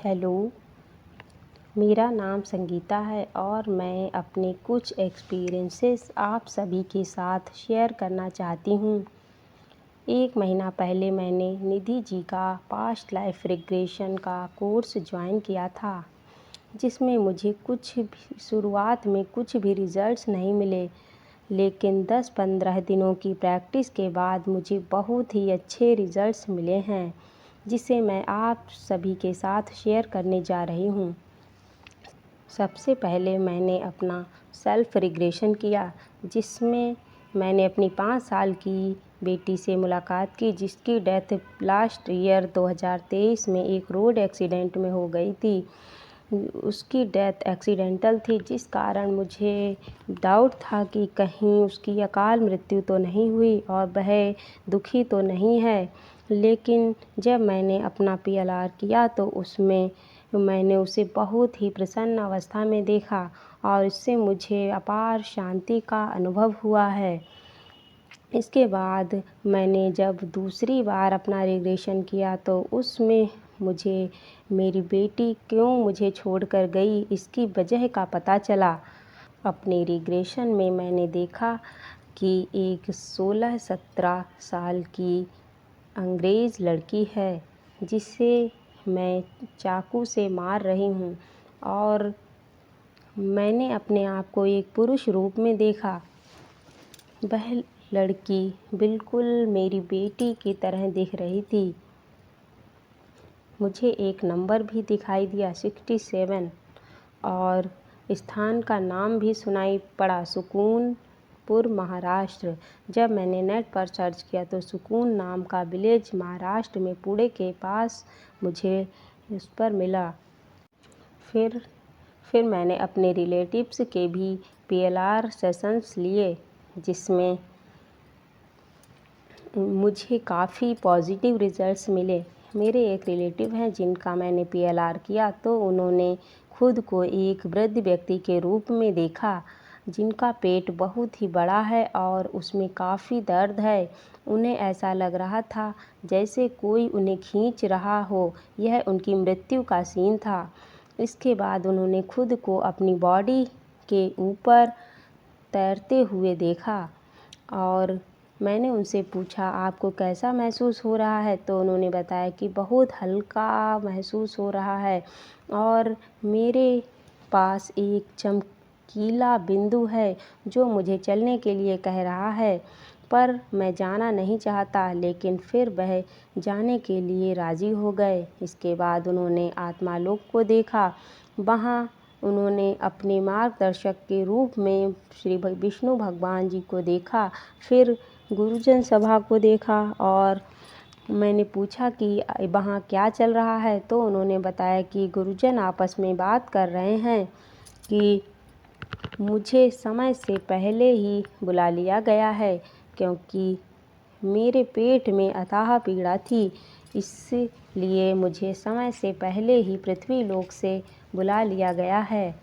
Hello, मेरा नाम संगीता है और मैं अपने कुछ एक्सपीरियंसेस आप सभी के साथ शेयर करना चाहती हूँ। 1 महीना पहले मैंने निधि जी का पास्ट लाइफ रिग्रेशन का कोर्स ज्वाइन किया था, जिसमें मुझे शुरुआत में कुछ भी रिज़ल्ट्स नहीं मिले, लेकिन 10-15 दिनों की प्रैक्टिस के बाद मुझे बहुत ही अच्छे रिज़ल्ट्स मिले हैं, जिसे मैं आप सभी के साथ शेयर करने जा रही हूँ। सबसे पहले मैंने अपना सेल्फ रिग्रेशन किया, जिसमें मैंने अपनी 5 साल की बेटी से मुलाकात की, जिसकी डेथ लास्ट ईयर 2023 में एक रोड एक्सीडेंट में हो गई थी। उसकी डेथ एक्सीडेंटल थी, जिस कारण मुझे डाउट था कि कहीं उसकी अकाल मृत्यु तो नहीं हुई और वह दुखी तो नहीं है। लेकिन जब मैंने अपना पीएलआर किया तो उसमें मैंने उसे बहुत ही प्रसन्न अवस्था में देखा और इससे मुझे अपार शांति का अनुभव हुआ है। इसके बाद मैंने जब दूसरी बार अपना रिग्रेशन किया तो उसमें मुझे मेरी बेटी क्यों मुझे छोड़कर गई, इसकी वजह का पता चला। अपने रिग्रेशन में मैंने देखा कि एक 16-17 साल की अंग्रेज़ लड़की है, जिसे मैं चाकू से मार रही हूँ और मैंने अपने आप को एक पुरुष रूप में देखा। वह लड़की बिल्कुल मेरी बेटी की तरह दिख रही थी। मुझे एक नंबर भी दिखाई दिया 67 और स्थान का नाम भी सुनाई पड़ा, सुकूनपुर, महाराष्ट्र। जब मैंने नेट पर सर्च किया तो सुकून नाम का विलेज महाराष्ट्र में पुणे के पास मुझे उस पर मिला। फिर मैंने अपने रिलेटिव्स के भी पीएलआर सेशंस लिए, जिसमें मुझे काफ़ी पॉजिटिव रिज़ल्ट्स मिले। मेरे एक रिलेटिव हैं जिनका मैंने पीएलआर किया तो उन्होंने खुद को एक वृद्ध व्यक्ति के रूप में देखा, जिनका पेट बहुत ही बड़ा है और उसमें काफ़ी दर्द है। उन्हें ऐसा लग रहा था जैसे कोई उन्हें खींच रहा हो, यह उनकी मृत्यु का सीन था। इसके बाद उन्होंने खुद को अपनी बॉडी के ऊपर तैरते हुए देखा और मैंने उनसे पूछा, आपको कैसा महसूस हो रहा है? तो उन्होंने बताया कि बहुत हल्का महसूस हो रहा है और मेरे पास एक चमकीला बिंदु है जो मुझे चलने के लिए कह रहा है, पर मैं जाना नहीं चाहता। लेकिन फिर वह जाने के लिए राज़ी हो गए। इसके बाद उन्होंने आत्मालोक को देखा। वहाँ उन्होंने अपने मार्गदर्शक के रूप में श्री विष्णु भगवान जी को देखा। फिर गुरुजन सभा को देखा और मैंने पूछा कि वहाँ क्या चल रहा है? तो उन्होंने बताया कि गुरुजन आपस में बात कर रहे हैं कि मुझे समय से पहले ही बुला लिया गया है, क्योंकि मेरे पेट में अथाह पीड़ा थी, इसलिए मुझे समय से पहले ही पृथ्वी लोक से बुला लिया गया है।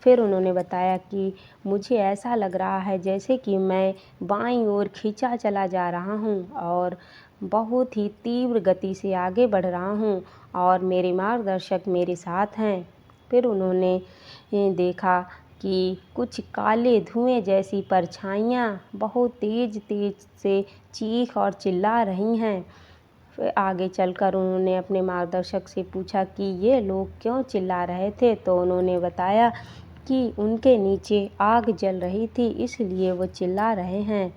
फिर उन्होंने बताया कि मुझे ऐसा लग रहा है जैसे कि मैं बाईं ओर खींचा चला जा रहा हूँ और बहुत ही तीव्र गति से आगे बढ़ रहा हूँ और मेरे मार्गदर्शक मेरे साथ हैं। फिर उन्होंने देखा कि कुछ काले धुएं जैसी परछाइयाँ बहुत तेज़ से चीख और चिल्ला रही हैं। फिर आगे चलकर उन्होंने अपने मार्गदर्शक से पूछा कि ये लोग क्यों चिल्ला रहे थे? तो उन्होंने बताया कि उनके नीचे आग जल रही थी, इसलिए वो चिल्ला रहे हैं।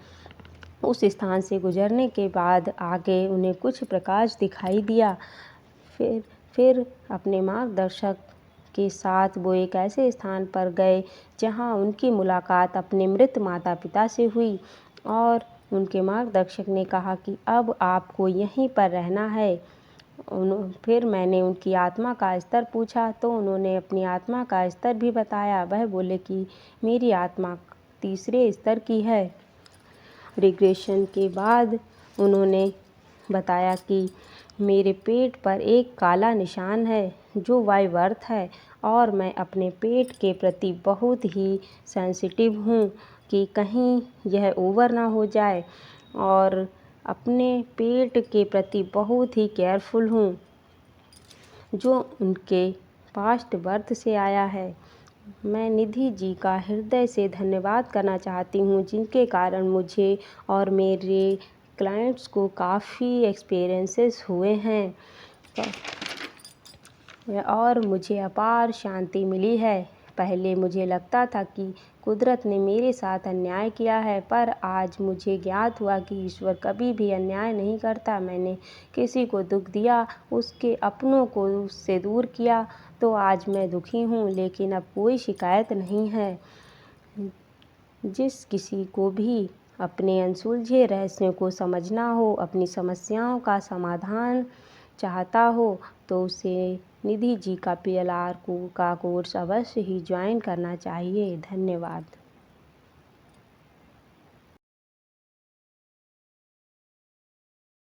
उस स्थान से गुजरने के बाद आगे उन्हें कुछ प्रकाश दिखाई दिया। फिर अपने मार्गदर्शक के साथ वो एक ऐसे स्थान पर गए जहाँ उनकी मुलाकात अपने मृत माता पिता से हुई और उनके मार्गदर्शक ने कहा कि अब आपको यहीं पर रहना है। फिर मैंने उनकी आत्मा का स्तर पूछा तो उन्होंने अपनी आत्मा का स्तर भी बताया। वह बोले कि मेरी आत्मा 3रे स्तर की है। रिग्रेशन के बाद उन्होंने बताया कि मेरे पेट पर एक काला निशान है जो बाय बर्थ है और मैं अपने पेट के प्रति बहुत ही सेंसिटिव हूँ कि कहीं यह ओवर ना हो जाए और अपने पेट के प्रति बहुत ही केयरफुल हूँ। जो उनके पास्ट बर्थ से आया है। मैं निधि जी का हृदय से धन्यवाद करना चाहती हूँ, जिनके कारण मुझे और मेरे क्लाइंट्स को काफ़ी एक्सपीरियंसेस हुए हैं और मुझे अपार शांति मिली है। पहले मुझे लगता था कि कुदरत ने मेरे साथ अन्याय किया है, पर आज मुझे ज्ञात हुआ कि ईश्वर कभी भी अन्याय नहीं करता। मैंने किसी को दुख दिया, उसके अपनों को उससे दूर किया, तो आज मैं दुखी हूँ, लेकिन अब कोई शिकायत नहीं है। जिस किसी को भी अपने अनसुलझे रहस्यों को समझना हो, अपनी समस्याओं का समाधान चाहता हो, तो उसे निधि जी का PLR का कोर्स अवश्य ही ज्वाइन करना चाहिए। धन्यवाद।